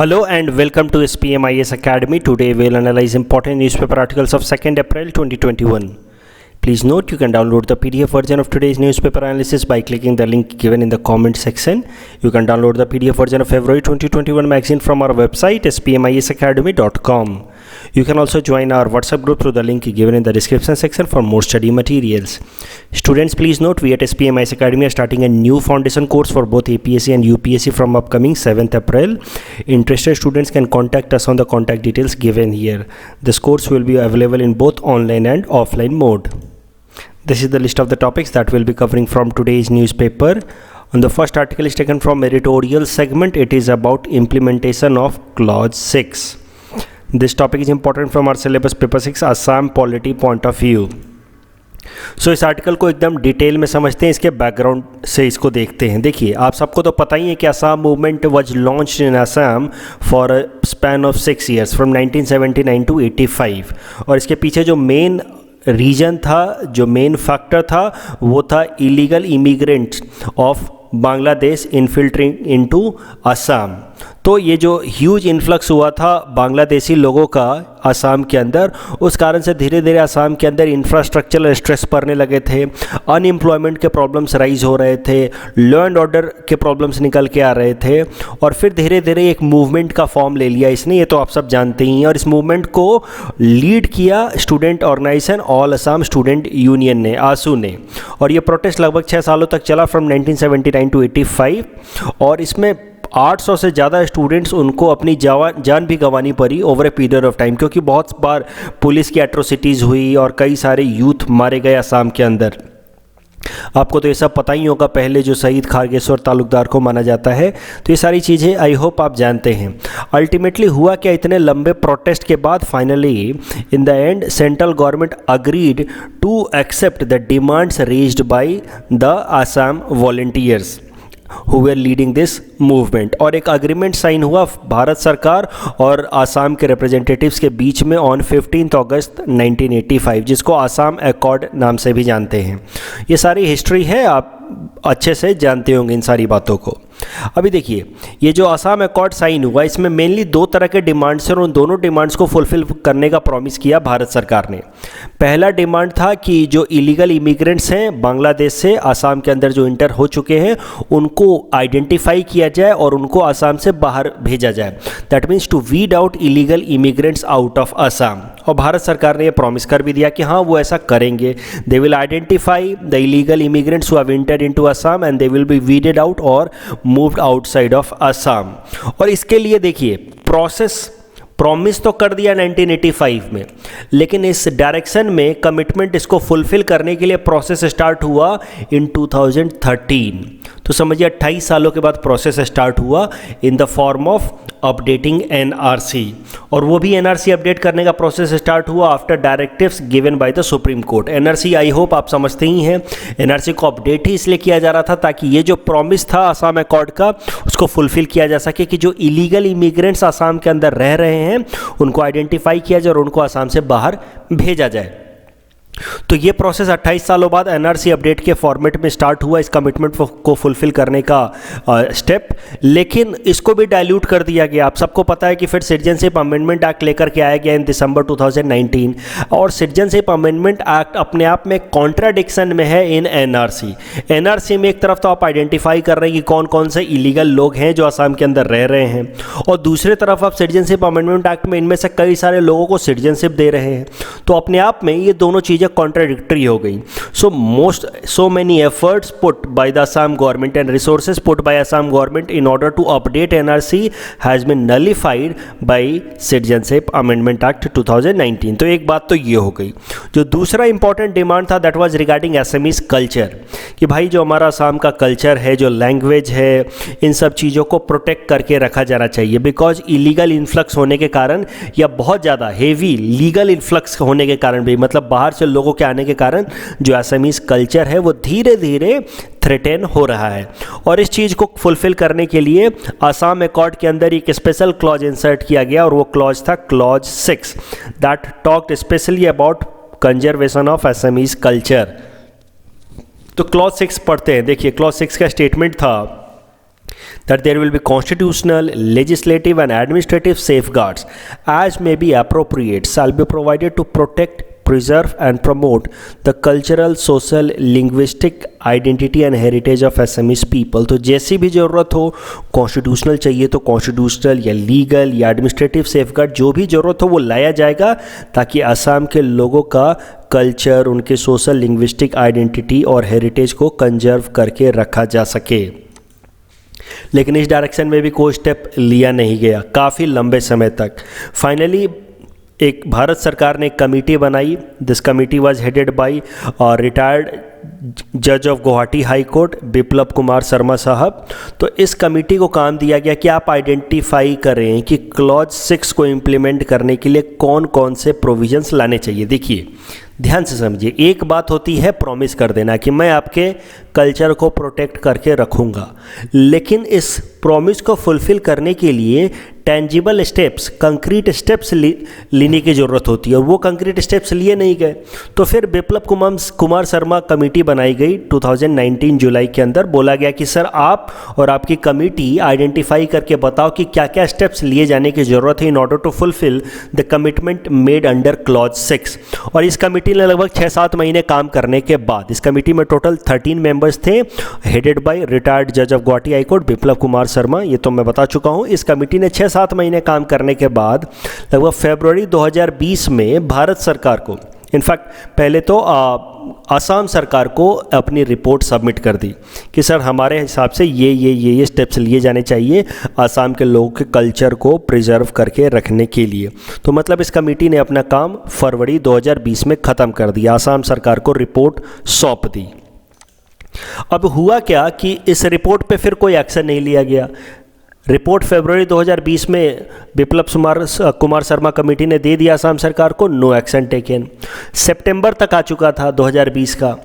Hello and welcome to SPMIS Academy. Today we'll analyze important newspaper articles of 2nd April 2021. Please note you can download the PDF version of today's newspaper analysis by clicking the link given in the comment section. You can download the PDF version of February 2021 magazine from our website spmisacademy.com. You can also join our WhatsApp group through the link given in the description section for more study materials. Students, please note we at SPMIS Academy are starting a new foundation course for both APSC and UPSC from upcoming 7th April. Interested students can contact us on the contact details given here. This course will be available in both online and offline mode. This is the list of the topics that we'll be covering from today's newspaper. And the first article is taken from editorial segment. It is about implementation of Clause 6. This topic is important from our syllabus paper 6 Assam polity point of view. सो इस article को एकदम detail में समझते हैं, इसके background से इसको देखते हैं. देखिए, आप सबको तो पता ही है कि Assam movement was launched in Assam for a span of 6 years from 1979 to 85. और इसके पीछे जो मेन रीजन था, जो मेन फैक्टर था, वो था illegal immigrants of Bangladesh infiltrating into Assam. तो ये जो ह्यूज इन्फ्लक्स हुआ था बांग्लादेशी लोगों का असम के अंदर, उस कारण से धीरे धीरे असम के अंदर इंफ्रास्ट्रक्चरल स्ट्रेस पड़ने लगे थे, अनएम्प्लॉयमेंट के प्रॉब्लम्स राइज हो रहे थे, लॉ एंड ऑर्डर के प्रॉब्लम्स निकल के आ रहे थे. और फिर धीरे धीरे एक मूवमेंट का फॉर्म ले लिया इसने, ये तो आप सब जानते ही हैं. और इस मूवमेंट को लीड किया student organisation all Assam student union ने, आसू ने. और ये प्रोटेस्ट लगभग 6 सालों तक चला फ्रॉम 1979 टू 85. और इसमें 800 से ज़्यादा स्टूडेंट्स उनको अपनी जान भी गंवानी पड़ी over a period of time, क्योंकि बहुत बार पुलिस की एट्रोसिटीज़ हुई और कई सारे यूथ मारे गए असम के अंदर. आपको तो ये सब पता ही होगा, पहले जो शहीद खारगेश्वर तालुकदार को माना जाता है. तो ये सारी चीज़ें आई होप आप जानते हैं. अल्टीमेटली हुआ क्या, इतने लंबे प्रोटेस्ट के बाद finally in the end central government agreed to accept the demands raised by the Assam volunteers who were leading this movement. और एक अग्रीमेंट साइन हुआ भारत सरकार और आसाम के रिप्रेजेंटेटिव्स के बीच में ऑन 15 अगस्त 1985, जिसको आसाम अकॉर्ड नाम से भी जानते हैं. ये सारी हिस्ट्री है, आप अच्छे से जानते होंगे इन सारी बातों को. अभी देखिए, ये जो आसाम अकॉर्ड साइन हुआ, इसमें मेनली 2 तरह के डिमांड्स हैं और उन दोनों डिमांड्स को फुलफिल करने का प्रॉमिस किया भारत सरकार ने. पहला डिमांड था कि जो इलीगल इमिग्रेंट्स हैं बांग्लादेश से आसाम के अंदर जो इंटर हो चुके हैं, उनको आइडेंटिफाई किया जाए और उनको आसाम से बाहर भेजा जाए. That means to weed out illegal immigrants out of Assam. और भारत सरकार ने ये प्रॉमिस कर भी दिया कि हाँ, वो ऐसा करेंगे. They will identify the illegal immigrants who have entered into Assam and they will be weeded out और मूव्ड आउटसाइड ऑफ असम. और इसके लिए देखिए, प्रॉमिस तो कर दिया 1985 में, लेकिन इस डायरेक्शन में कमिटमेंट, इसको फुलफिल करने के लिए प्रोसेस स्टार्ट हुआ इन 2013. तो समझिए 28 सालों के बाद प्रोसेस स्टार्ट हुआ in the form of updating NRC. और वो भी एनआरसी अपडेट करने का प्रोसेस स्टार्ट हुआ after directives given by the supreme court. NRC I hope आप समझते ही हैं, एनआरसी को अपडेट ही इसलिए किया जा रहा था ताकि ये जो प्रॉमिस था आसाम अकॉर्ड का, उसको फुलफिल किया जा सके कि जो इलीगल इमिग्रेंट्स आसाम के अंदर रह रहे हैं उनको आइडेंटिफाई किया जाए और उनको आसाम से बाहर भेजा जाए. तो ये प्रोसेस 28 सालों बाद एनआरसी अपडेट के फॉर्मेट में स्टार्ट हुआ, इस कमिटमेंट को फुलफिल करने का स्टेप. लेकिन इसको भी डाइल्यूट कर दिया गया. आप सबको पता है कि फिर सिटीजनशिप अमेंडमेंट एक्ट लेकर के आया गया इन दिसंबर 2019. और सिटीजनशिप अमेंडमेंट एक्ट अपने आप में कॉन्ट्राडिक्शन में है इन एनआरसी. एनआरसी में एक तरफ तो आप आइडेंटिफाई कर रहे हैं कि कौन कौन से इलीगल लोग हैं जो असम के अंदर रह रहे हैं, और दूसरी तरफ आप सिटीजनशिप अमेंडमेंट एक्ट में इनमें से कई सारे लोगों को सिटीजनशिप दे रहे हैं. तो अपने आप में ये दोनों चीज़ें contradictory हो गई. So many efforts put by the Assam government and resources put by Assam government in order to update NRC has been nullified by Citizenship Amendment Act 2019. तो एक बात तो ये हो गई. जो दूसरा इंपॉर्टेंट डिमांड था that was regarding Assamese culture, कि भाई जो हमारा असम का कल्चर है, जो लैंग्वेज है, इन सब चीज़ों को प्रोटेक्ट करके रखा जाना चाहिए. बिकॉज इलीगल इन्फ्लक्स होने के कारण, या बहुत ज़्यादा हेवी लीगल इन्फ्लक्स होने के कारण भी, मतलब बाहर से लोगों के आने के कारण जो असमीज कल्चर है वो धीरे धीरे थ्रेटन हो रहा है. और इस चीज़ को फुलफिल करने के लिए आसाम अकॉर्ड के अंदर एक स्पेशल क्लॉज इंसर्ट किया गया, और वो क्लॉज था clause 6 that talked specially about conservation of Assamese culture. तो क्लॉज 6 पढ़ते हैं. देखिए, क्लॉज 6 का स्टेटमेंट था that there will be constitutional, legislative and administrative safeguards as may be appropriate shall be provided to protect, preserve and promote the cultural, social, linguistic identity and heritage of Assamese people। तो जैसी भी ज़रूरत हो, constitutional चाहिए तो constitutional या legal या administrative safeguard जो भी ज़रूरत हो वो लाया जाएगा ताकि असम के लोगों का कल्चर, उनके सोशल, लिंग्विस्टिक आइडेंटिटी और हेरिटेज को कंजर्व करके रखा जा सके। लेकिन इस डायरेक्शन में भी कोई स्टेप लिया नहीं गया काफ़ी लंबे समय तक। फाइनली एक भारत सरकार ने एक कमेटी बनाई। This committee was headed by retired जज of Guwahati high court Biplab Kumar Sharma साहब। तो इस कमेटी को काम दिया गया कि आप आइडेंटिफाई करें कि क्लॉज 6 को इम्प्लीमेंट करने के लिए कौन कौन से प्रोविजंस लाने चाहिए। देखिए ध्यान से समझिए, एक बात होती है प्रॉमिस कर देना कि मैं आपके कल्चर को प्रोटेक्ट करके रखूँगा, लेकिन इस प्रॉमिस को फुलफ़िल करने के लिए टेंजिबल स्टेप्स, कंक्रीट स्टेप्स लेने की ज़रूरत होती है और वो कंक्रीट स्टेप्स लिए नहीं गए। तो फिर बिप्लब कुमार शर्मा कमेटी बनाई गई 2019 जुलाई के अंदर। बोला गया कि सर आप और आपकी कमेटी आइडेंटिफाई करके बताओ कि क्या क्या स्टेप्स लिए जाने की ज़रूरत है in order to fulfil the commitment made under clause 6। और इस कमेटी ने लगभग 6-7 महीने काम करने के बाद, इस कमेटी में टोटल 13 मेंबर्स थे, हेडेड बाय रिटायर्ड जज of Guwahati high court Biplab Kumar Sharma. ये तो मैं बता चुका हूँ। इस कमेटी ने 6-7 महीने काम करने के बाद लगभग फरवरी 2020 में भारत सरकार को, इनफैक्ट पहले तो असम सरकार को अपनी रिपोर्ट सबमिट कर दी कि सर हमारे हिसाब से ये स्टेप्स लिए जाने चाहिए असम के लोगों के कल्चर को प्रिजर्व करके रखने के लिए। तो मतलब इस कमेटी ने अपना काम फरवरी 2020 में ख़त्म कर दिया, असम सरकार को रिपोर्ट सौंप दी। अब हुआ क्या कि इस रिपोर्ट पे फिर कोई एक्शन नहीं लिया गया। रिपोर्ट फरवरी 2020 में बिप्लब कुमार शर्मा कमेटी ने दे दिया असम सरकार को, नो एक्शन टेकन। सितंबर तक आ चुका था 2020 का,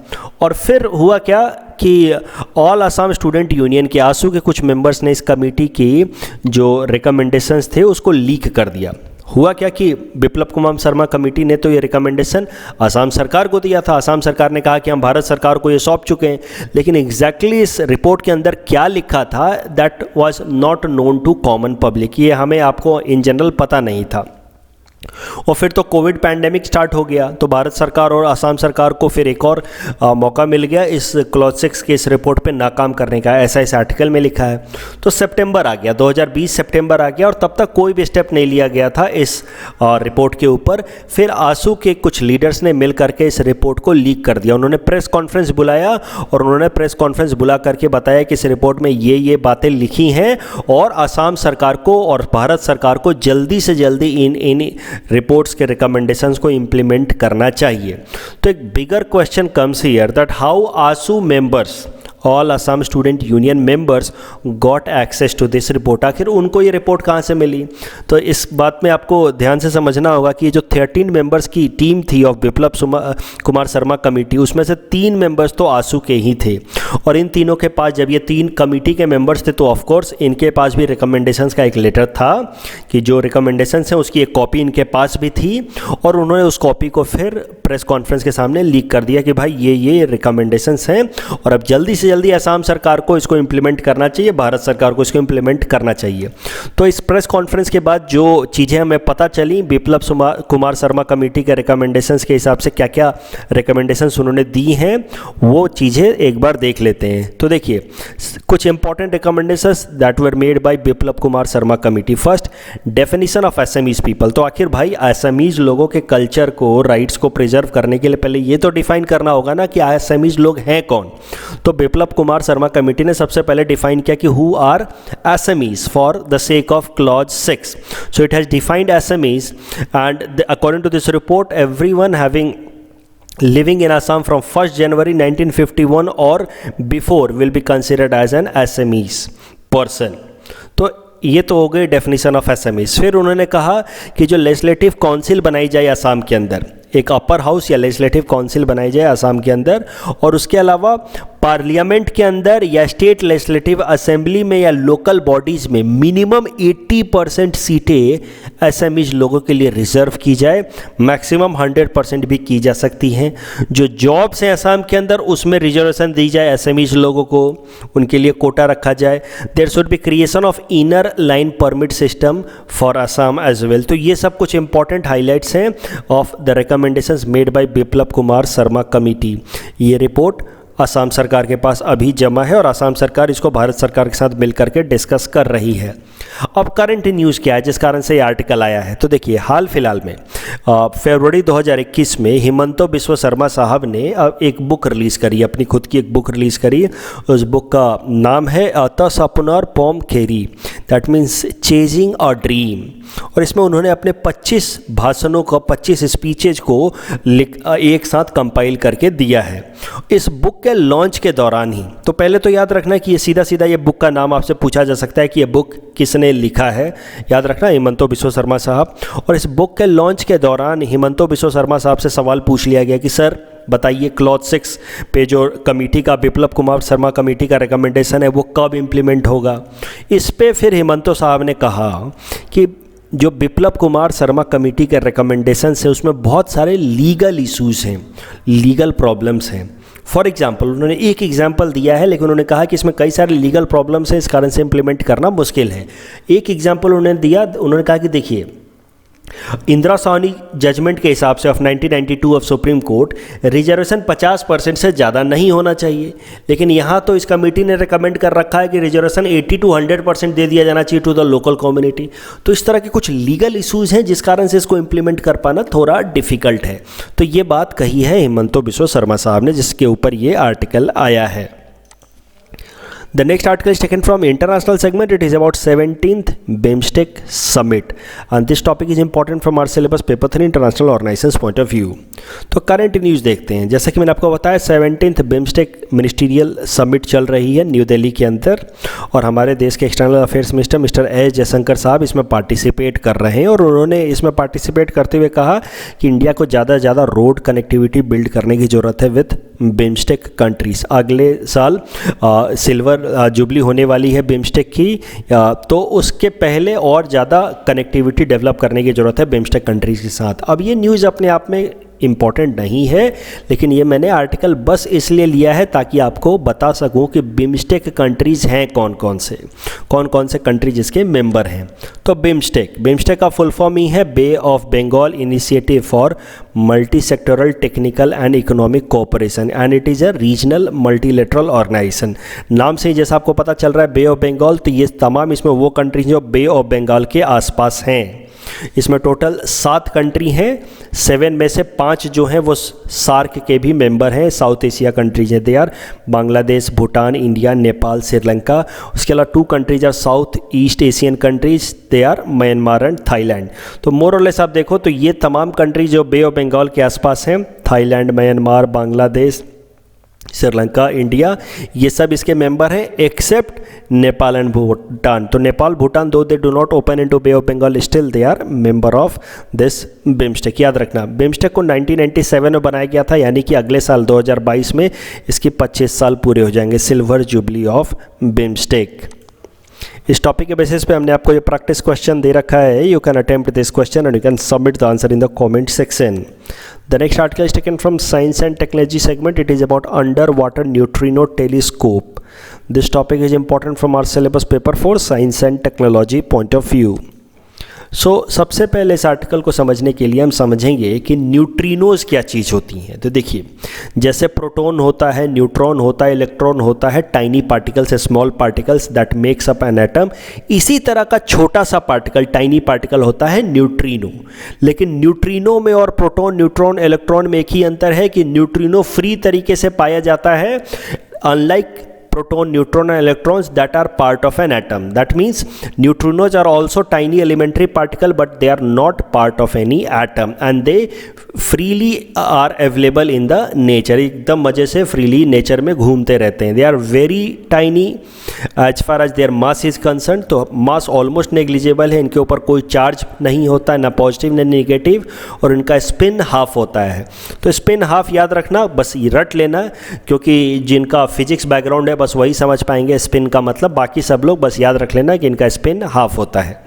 और फिर हुआ क्या कि ऑल असम स्टूडेंट यूनियन के आसू के कुछ मेंबर्स ने इस कमेटी की जो रिकमेंडेशंस थे उसको लीक कर दिया। हुआ क्या कि बिप्लब कुमार शर्मा कमेटी ने तो ये रिकमेंडेशन असम सरकार को दिया था। असम सरकार ने कहा कि हम भारत सरकार को ये सौंप चुके हैं, लेकिन एग्जैक्टली इस रिपोर्ट के अंदर क्या लिखा था that was not known to common public, ये हमें आपको इन जनरल पता नहीं था। और फिर तो कोविड पैंडेमिक स्टार्ट हो गया, तो भारत सरकार और असम सरकार को फिर एक और मौका मिल गया इस क्लॉज 6 के इस रिपोर्ट पे नाकाम करने का, ऐसा इस आर्टिकल में लिखा है। तो सितंबर आ गया, 2020 सितंबर आ गया और तब तक कोई भी स्टेप नहीं लिया गया था इस रिपोर्ट के ऊपर। फिर आसू के कुछ लीडर्स ने मिल करके इस रिपोर्ट को लीक कर दिया। उन्होंने प्रेस कॉन्फ्रेंस बुलाया और उन्होंने प्रेस कॉन्फ्रेंस बुला करके बताया कि इस रिपोर्ट में ये बातें लिखी हैं और असम सरकार को और भारत सरकार को जल्दी से जल्दी इन रिपोर्ट्स के रिकमेंडेशंस को इम्प्लीमेंट करना चाहिए। तो एक bigger question comes here that how AASU members, all Assam student union members got access to this report. आखिर उनको ये रिपोर्ट कहाँ से मिली? तो इस बात में आपको ध्यान से समझना होगा कि जो 13 मेंबर्स की टीम थी ऑफ बिप्लब कुमार शर्मा कमेटी, उसमें से 3 मेंबर्स तो आसू के ही थे और इन तीनों के पास, जब ये 3 कमेटी के मेंबर्स थे तो ऑफकोर्स इनके पास भी रिकमेंडेशंस का एक लेटर था कि जो रिकमेंडेशंस हैं उसकी एक कॉपी इनके पास भी थी और उन्होंने उस कॉपी को फिर प्रेस कॉन्फ्रेंस के सामने लीक कर दिया कि भाई ये रिकमेंडेशंस हैं और अब जल्दी से जल्दी असम सरकार को इसको इम्प्लीमेंट करना चाहिए, भारत सरकार को इसको इम्प्लीमेंट करना चाहिए। तो इस प्रेस कॉन्फ्रेंस के बाद जो चीज़ें हमें पता चली बिप्लब कुमार शर्मा कमेटी के रिकमेंडेशंस के हिसाब से क्या क्या रिकमेंडेशंस उन्होंने दी हैं वो चीज़ें एक बार देख लेते हैं। तो देखिए कुछ important recommendations that were made by Biplab Kumar Sharma committee. First, definition of Assamese people. तो आखिर भाई असमीज लोगों के कल्चर को, राइट्स को प्रिजर्व करने के लिए पहले ये तो डिफाइन करना होगा ना कि असमीज लोग हैं कौन। तो बिप्लब कुमार शर्मा कमेटी ने सबसे पहले डिफाइन किया कि who are Assamese for the sake of clause 6. So it has defined Assamese and according to this report everyone living in Assam from 1st January 1951 or before will be considered as an Assamese person. तो ये तो हो गई definition of Assamese। फिर उन्होंने कहा कि जो लेजिस्लेटिव काउंसिल बनाई जाए असम के अंदर, एक अपर हाउस या लेजिस्लेटिव काउंसिल बनाई जाए असम के अंदर, और उसके अलावा पार्लियामेंट के अंदर या स्टेट लेजिस्लेटिव असेंबली में या लोकल बॉडीज में मिनिमम 80% सीटें एसएमईज लोगों के लिए रिजर्व की जाए, मैक्सिमम 100% भी की जा सकती हैं। जो जॉब्स हैं असम के अंदर उसमें रिजर्वेशन दी जाए एसएमईज लोगों को, उनके लिए कोटा रखा जाए। There should be creation of inner line permit system for Assam as well. तो ये सब कुछ इंपॉर्टेंट हाईलाइट्स हैं of the recommendations made by Biplab Kumar Sharma committee. ये रिपोर्ट असम सरकार के पास अभी जमा है और असम सरकार इसको भारत सरकार के साथ मिलकर के डिस्कस कर रही है। अब करंट न्यूज़ क्या है जिस कारण से ये आर्टिकल आया है, तो देखिए हाल फिलहाल में फरवरी 2021 में हिमंतो बिस्वा शर्मा साहब ने एक बुक रिलीज़ करी, अपनी खुद की एक बुक रिलीज़ करी। उस बुक का नाम है the Sapunar Pom Kheri, that means chasing a dream. और इसमें उन्होंने अपने 25 भाषणों को, 25 स्पीचेज को एक साथ कंपाइल करके दिया है। इस बुक के लॉन्च के दौरान ही, तो पहले तो याद रखना कि ये सीधा सीधा ये बुक का नाम आपसे पूछा जा सकता है कि ये बुक किसने लिखा है। याद रखना हिमंतो बिस्वा शर्मा साहब। और इस बुक के लॉन्च के दौरान हिमंतो बिस्वा शर्मा साहब से सवाल पूछ लिया गया कि सर बताइए क्लॉज 6 पे जो कमेटी का, बिप्लब कुमार शर्मा कमेटी का रिकमेंडेशन है वो कब इम्प्लीमेंट होगा। इस पे फिर हिमंतो साहब ने कहा कि जो बिप्लब कुमार शर्मा कमेटी के रिकमेंडेशन है उसमें बहुत सारे लीगल इश्यूज़ हैं, लीगल प्रॉब्लम्स हैं। फॉर एग्जाम्पल उन्होंने एक एग्जाम्पल दिया है, लेकिन उन्होंने कहा कि इसमें कई सारे लीगल प्रॉब्लम्स हैं, इस कारण से इम्प्लीमेंट करना मुश्किल है। एक एग्जाम्पल उन्होंने दिया, उन्होंने कहा कि देखिए इंदिरा साहनी जजमेंट के हिसाब से of 1992 of supreme court reservation 50% से ज़्यादा नहीं होना चाहिए, लेकिन यहाँ तो इस कमेटी ने रिकमेंड कर रखा है कि रिजर्वेशन 80 to 100% दे दिया जाना चाहिए टू द लोकल कम्युनिटी। तो इस तरह के कुछ लीगल इश्यूज़ हैं जिस कारण से इसको इम्प्लीमेंट कर पाना थोड़ा डिफ़िकल्ट है। तो ये बात कही है हिमंतो बिस्वा शर्मा साहब ने, जिसके ऊपर ये आर्टिकल आया है। The next article is taken from international segment. It is about 17th BIMSTEC Summit, and this topic is important from our syllabus paper 3 international organizations point of view. तो करंट न्यूज़ देखते हैं। जैसा कि मैंने आपको बताया 17th BIMSTEC मिनिस्टीरियल समिट चल रही है न्यू दिल्ली के अंदर, और हमारे देश के external affairs minister mister S Jaishankar साहब इसमें पार्टिसिपेट कर रहे हैं। और उन्होंने इसमें पार्टिसिपेट करते हुए कहा कि इंडिया को ज़्यादा से ज़्यादा रोड कनेक्टिविटी बिल्ड करने की ज़रूरत है विद बिम्स्टेक कंट्रीज़। अगले साल सिल्वर जुबली होने वाली है बिम्स्टेक की, तो उसके पहले और ज़्यादा कनेक्टिविटी डेवलप करने की ज़रूरत है बिम्स्टेक कंट्रीज़ के साथ। अब ये न्यूज़ अपने आप में इम्पॉर्टेंट नहीं है, लेकिन ये मैंने आर्टिकल बस इसलिए लिया है ताकि आपको बता सकूं कि बिम्स्टेक कंट्रीज़ हैं कौन कौन से कंट्रीज इसके मेंबर हैं। तो बिम्स्टेक का फुल फॉर्म ही है bay of Bengal initiative for multi sectoral technical and economic cooperation, and it is a regional multilateral organisation. नाम से ही जैसा आपको पता चल रहा है बे ऑफ बंगाल, तो ये तमाम इसमें वो कंट्रीज जो बे ऑफ बंगाल के आसपास हैं। इसमें टोटल 7 कंट्री हैं, 7 में से 5 जो हैं वो सार्क के भी मेंबर हैं, साउथ एशिया कंट्रीज हैं। They are Bangladesh, Bhutan, India, Nepal, Sri Lanka. उसके अलावा 2 countries are south east Asian countries, they are Myanmar and Thailand. तो मोर और लेस आप देखो तो ये तमाम कंट्रीज जो बे ऑफ बंगाल के आसपास हैं, Thailand, Myanmar, Bangladesh, Sri Lanka, India, ये सब इसके मेंबर हैं एक्सेप्ट नेपाल एंड भूटान। तो Nepal, Bhutan though they do not open into bay of Bengal, still they are member of this BIMSTEC. याद रखना बिम्स्टेक को 1997 में बनाया गया था, यानी कि अगले साल 2022 में इसकी 25 साल पूरे हो जाएंगे, सिल्वर जुबली ऑफ बिम्स्टेक। इस टॉपिक के बेसिस पे हमने आपको ये प्रैक्टिस क्वेश्चन दे रखा है। You can attempt this question and you can submit the answer in the comment section. The next article is taken from Science and Technology segment. It is about underwater neutrino telescope. This topic is important from our syllabus paper for Science and Technology point of view. सबसे पहले इस article को समझने के लिए हम समझेंगे कि न्यूट्रिनोज क्या चीज़ होती हैं। तो देखिए, जैसे प्रोटॉन होता है, न्यूट्रॉन होता है, इलेक्ट्रॉन होता है, tiny particles, small particles that makes up an atom, इसी तरह का छोटा सा पार्टिकल, टाइनी पार्टिकल होता है न्यूट्रिनो। लेकिन न्यूट्रिनो में और प्रोटॉन, न्यूट्रॉन, इलेक्ट्रॉन में एक ही अंतर है कि न्यूट्रिनो फ्री तरीके से पाया जाता है, unlike proton, neutron and electrons that are part of an atom. That means neutrinos are also tiny elementary particle, but they are not part of any atom and they freely are available in the nature. एकदम मजे से freely nature में घूमते रहते हैं. They are very tiny as far as their mass is concerned. तो mass almost negligible है, इनके ऊपर कोई चार्ज नहीं होता है, ना पॉजिटिव ना नेगेटिव, और इनका स्पिन हाफ होता है. तो स्पिन हाफ याद रखना, बस ये रट लेना, क्योंकि जिनका फिजिक्स बैकग्राउंड है बस वही समझ पाएंगे स्पिन का मतलब. बाकी सब लोग बस याद रख लेना कि इनका स्पिन हाफ होता है.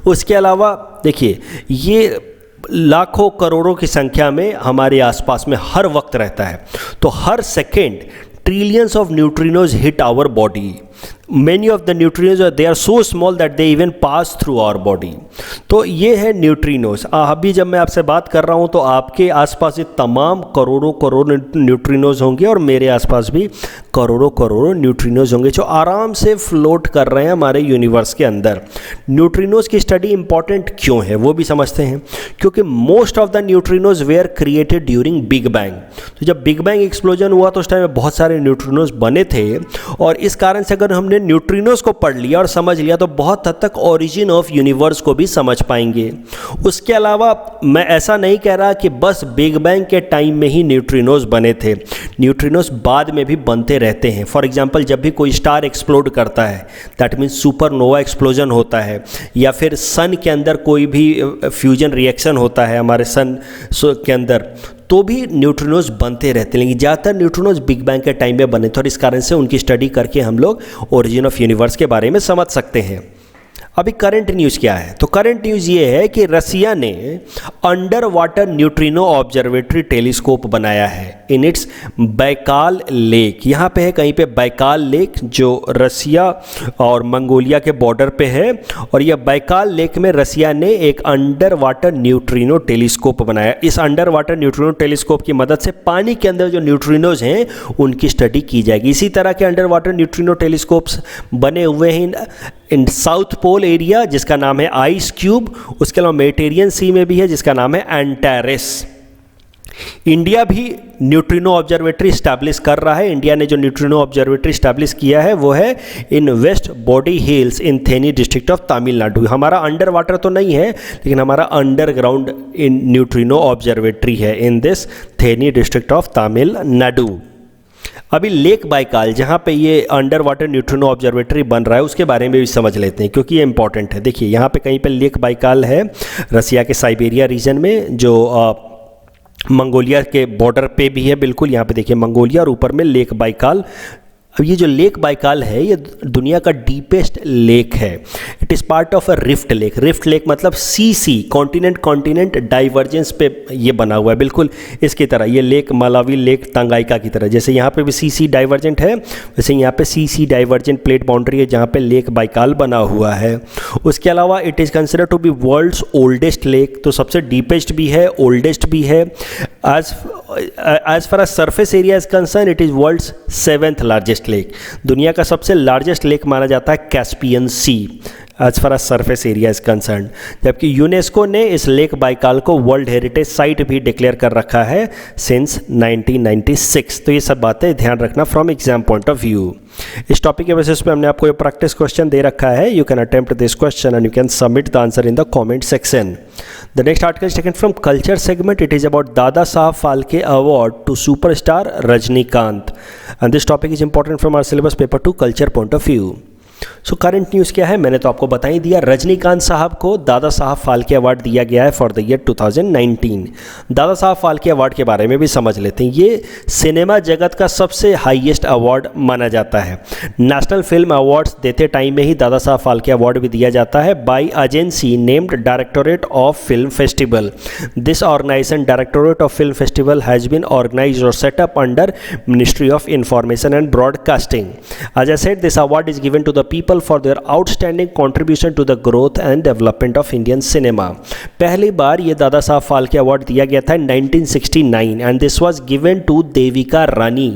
उसके अलावा देखिए, ये लाखों करोड़ों की संख्या में हमारे आसपास में हर वक्त रहता है. तो हर second trillions of neutrinos hit our body. Many of the neutrinos they are so small that they even pass through our body. तो ये है न्यूट्रिनोज. अभी जब मैं आपसे बात कर रहा हूँ तो आपके आसपास ये तमाम करोड़ों करोड़ न्यूट्रिनोज होंगे और मेरे आसपास भी करोड़ों करोड़ों न्यूट्रिनोज होंगे जो आराम से फ्लोट कर रहे हैं हमारे यूनिवर्स के अंदर. न्यूट्रिनोज की स्टडी इंपॉर्टेंट क्यों है वो भी समझते हैं. क्योंकि most of the neutrinos were created during big bang. तो जब बिग बैंग एक्सप्लोजन हुआ तो उस टाइम में बहुत सारे न्यूट्रिनोज बने थे, और इस कारण से अगर हमने न्यूट्रिनोज को पढ़ लिया और समझ लिया तो बहुत हद तक ओरिजिन ऑफ यूनिवर्स को भी समझ पाएंगे. उसके अलावा मैं ऐसा नहीं कह रहा कि बस बिग बैंग के टाइम में ही न्यूट्रिनोज बने थे. न्यूट्रिनोज बाद में भी बनते रहते हैं. फॉर एग्जांपल, जब भी कोई स्टार एक्सप्लोड करता है दैट मीन्स सुपरनोवा एक्सप्लोजन होता है, या फिर सन के अंदर कोई भी फ्यूजन रिएक्शन होता है हमारे सन के अंदर, तो भी न्यूट्रिनोज बनते रहते हैं. लेकिन ज़्यादातर न्यूट्रिनोज बिग बैंग के टाइम में बने थे और इस कारण से उनकी स्टडी करके हम लोग ओरिजिन ऑफ यूनिवर्स के बारे में समझ सकते हैं. अभी करंट न्यूज़ क्या है? तो करंट न्यूज़ ये है कि रसिया ने under water neutrino observatory telescope बनाया है इन इट्स बैकाल लेक. यहाँ पे है कहीं पे बैकाल लेक जो रसिया और मंगोलिया के बॉर्डर पे है, और यह बैकाल लेक में रसिया ने एक अंडर वाटर न्यूट्रिनो टेलीस्कोप बनाया. इस अंडर वाटर न्यूट्रिनो टेलीस्कोप की मदद से पानी के अंदर जो न्यूट्रिनोज हैं उनकी स्टडी की जाएगी. इसी तरह के अंडर वाटर न्यूट्रिनो टेलीस्कोप्स बने हुए हैं इन साउथ पोल एरिया जिसका नाम है आइस क्यूब. उसके अलावा मेडिटेरियन सी में भी है जिसका नाम है एंटारेस. इंडिया भी न्यूट्रिनो ऑब्जर्वेटरी स्टैब्लिश कर रहा है. इंडिया ने जो न्यूट्रिनो ऑब्जर्वेटरी स्टैब्लिश किया है वो है in west Bodi hills in Theni district of Tamil Nadu. हमारा अंडर वाटर तो नहीं है, लेकिन हमारा अंडरग्राउंड इन न्यूट्रिनो ऑब्जर्वेटरी है in this Theni district of Tamil Nadu. अभी लेक बाइकाल जहाँ पे ये अंडर वाटर न्यूट्रिनो ऑब्जर्वेटरी बन रहा है उसके बारे में भी समझ लेते हैं क्योंकि ये इंपॉर्टेंट है. देखिए, यहाँ पे कहीं पे लेक बाइकाल है रसिया के साइबेरिया रीजन में जो मंगोलिया के बॉर्डर पे भी है. बिल्कुल यहाँ पे देखिए मंगोलिया और ऊपर में लेक बाइकाल. अब ये जो लेक बाइकाल है ये दुनिया का डीपेस्ट लेक है. It is part of a rift lake. Rift lake मतलब सी कॉन्टिनेंट कॉन्टिनेंट डाइवर्जेंस पे ये बना हुआ है. बिल्कुल इसकी तरह ये लेक मलावी लेक तंगाइका की तरह, जैसे यहाँ पे भी सी डाइवर्जेंट है वैसे यहाँ पे सी डाइवर्जेंट प्लेट बाउंड्री है जहाँ पे लेक बाइकाल बना हुआ है. उसके अलावा it is considered to be world's oldest lake. तो सबसे डीपेस्ट भी है, ओल्डेस्ट भी है. As far as surface area is concern it is world's 7th largest lake. दुनिया का सबसे लार्जेस्ट लेक माना जाता है Caspian sea as far as surface area is concern. जबकि यूनेस्को ने इस लेक बाइकाल को वर्ल्ड हेरिटेज साइट भी डिक्लेयर कर रखा है सिंस 1996. तो ये सब बातें ध्यान रखना from exam point of view. इस टॉपिक के बेसिस पे हमने आपको ये प्रैक्टिस क्वेश्चन दे रखा है. You can attempt this question and you can submit the answer in the comment section. The next article is taken from culture segment. It is about Dada Saheb Phalke Award to superstar Rajnikant. And this topic is important from our syllabus paper to culture point of view. So current news क्या है मैंने तो आपको बता ही दिया. रजनीकांत साहब को Dada Saheb Phalke award दिया गया है for the year 2019. Dada Saheb Phalke award के बारे में भी समझ लेते हैं. ये सिनेमा जगत का सबसे हाईएस्ट अवार्ड माना जाता है. नेशनल फिल्म अवार्ड्स देते टाइम में ही दादा साहब फाल्के अवार्ड भी दिया जाता है by agency named directorate of film festival. This organisation directorate of film festival has been organised और setup under ministry of information and broadcasting. As I said, this award is given to the people for their outstanding contribution to the growth and development of Indian cinema. पहली बार ये Dada Saheb Phalke award दिया गया था 1969 and this was given to Devika Rani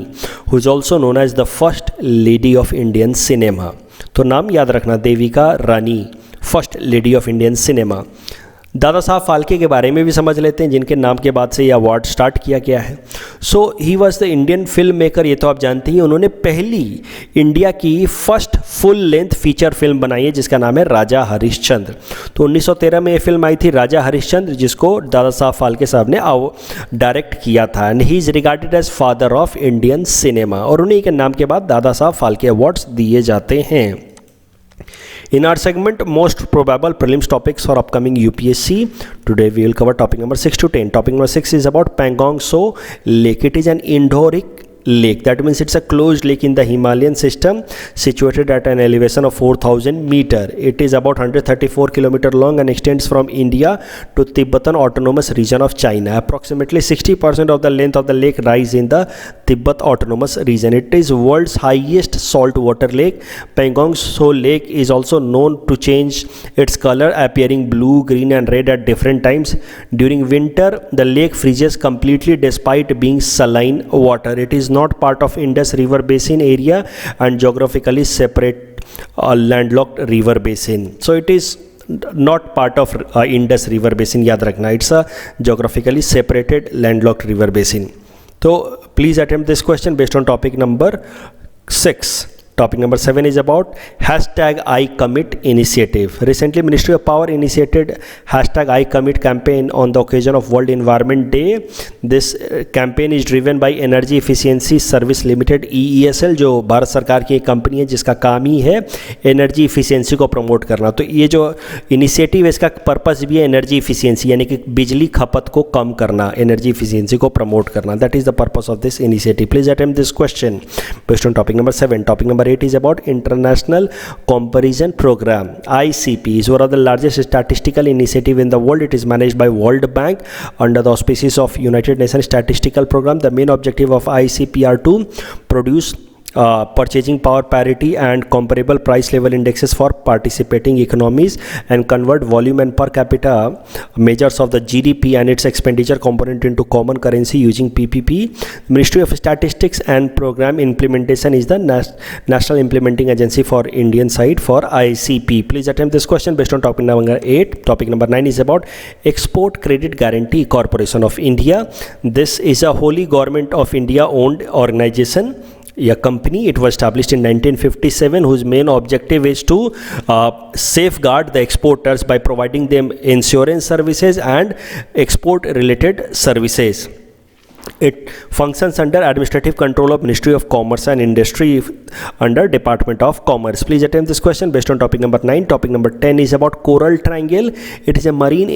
who is also known as the first lady of Indian cinema. तो नाम याद रखना, Devika Rani, first lady of Indian cinema. Dadasaheb Phalke के बारे में भी समझ लेते हैं, जिनके नाम के बाद से ये अवार्ड स्टार्ट किया गया है। So he was the Indian film maker, ये तो आप जानते ही। उन्होंने पहली इंडिया की first full length feature film बनाई है जिसका नाम है राजा हरिश्चंद्र। तो 1913 में ये फिल्म आई थी राजा हरिश्चंद्र, जिसको दादा साहब फाल्के साहब ने डायरेक्ट किया था। And he is regarded as father of Indian cinema, और उन्हीं के नाम के बाद दादा साहब फाल्के अवार्ड्स दिए जाते हैं। In our segment, most probable prelims topics for upcoming UPSC, today we will cover topic number 6 to 10. Topic number 6 is about Pangong Tso Lake. It is an endorheic lake. That means it's a closed lake in the Himalayan system situated at an elevation of 4000 meter. It is about 134 kilometer long and extends from India to Tibetan Autonomous Region of China. Approximately 60% of the length of the lake lies in the Tibet Autonomous Region. It is world's highest saltwater lake. Pangong Tso Lake is also known to change its color, appearing blue, green and red at different times. During winter, the lake freezes completely despite being saline water. It is not part of Indus River Basin area and geographically separate landlocked river basin. So it is not part of Indus River Basin, याद रखना, it's a geographically separated landlocked river basin. So please attempt this question based on topic number 6. Topic number 7 is about hashtag I Commit initiative. Recently, Ministry of Power initiated hashtag I Commit campaign on the occasion of World Environment Day. This campaign is driven by Energy Efficiency Service Limited EESL, जो भारत सरकार की एक company है जिसका काम ही है energy efficiency को promote करना। तो ये जो इनिशिएटिव है इसका पर्पस भी है एनर्जी इफिशियंसी, यानी कि बिजली खपत को कम करना, एनर्जी इफिशियंसी को प्रमोट करना। That is the purpose of this initiative. Please attempt this question based on topic number 7. Topic number 8 is about International Comparison Program. ICP is one of the largest statistical initiative in the world. It is managed by World Bank under the auspices of United Nations Statistical Program. The main objective of ICP are to produce purchasing power parity and comparable price level indexes for participating economies and convert volume and per capita measures of the GDP and its expenditure component into common currency using PPP. Ministry of Statistics and Program Implementation is the National Implementing Agency for Indian side for ICP. Please attempt this question based on topic number 8. Topic number 9 is about Export Credit Guarantee Corporation of India. This is a wholly government of India owned organization, a company. It was established in 1957, whose main objective is to safeguard the exporters by providing them insurance services and export related services. It functions under administrative control of Ministry of Commerce and Industry under Department of Commerce. Please attempt this question based on topic number 9. Topic number 10 is about Coral Triangle. It is a marine.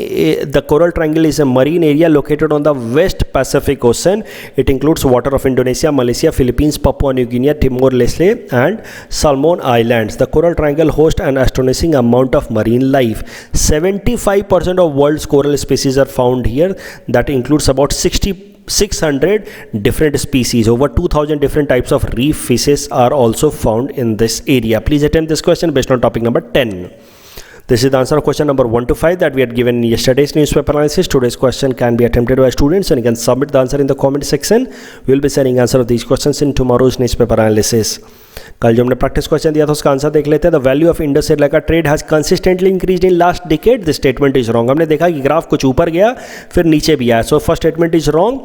The Coral Triangle is a marine area located on the West Pacific Ocean. It includes water of Indonesia, Malaysia, Philippines, Papua New Guinea, Timor-Leste, and Solomon Islands. The Coral Triangle hosts an astonishing amount of marine life. 75% of world's coral species are found here. That includes about 600 different species. Over 2000 different types of reef fishes are also found in this area. Please attempt this question based on topic number 10. This is the answer of question number 1 to 5 that we had given in yesterday's newspaper analysis. Today's question can be attempted by students and you can submit the answer in the comment section. We will be sending answer of these questions in tomorrow's newspaper analysis. कल जो हमने practice question दिया था उसका answer देख लेते हैं। The value of Indus इलाका trade has consistently increased in last decade. This statement is wrong. हमने देखा कि ग्राफ कुछ ऊपर गया फिर नीचे भी आया। So first statement is wrong.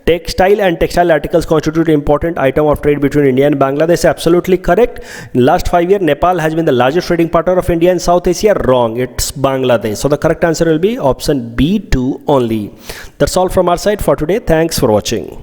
Textile and textile articles constitute an important item of trade between India and Bangladesh. Absolutely correct. In last 5 years, Nepal has been the largest trading partner of India in South Asia. Wrong. It's Bangladesh. So the correct answer will be option B2 only. That's all from our side for today. Thanks for watching.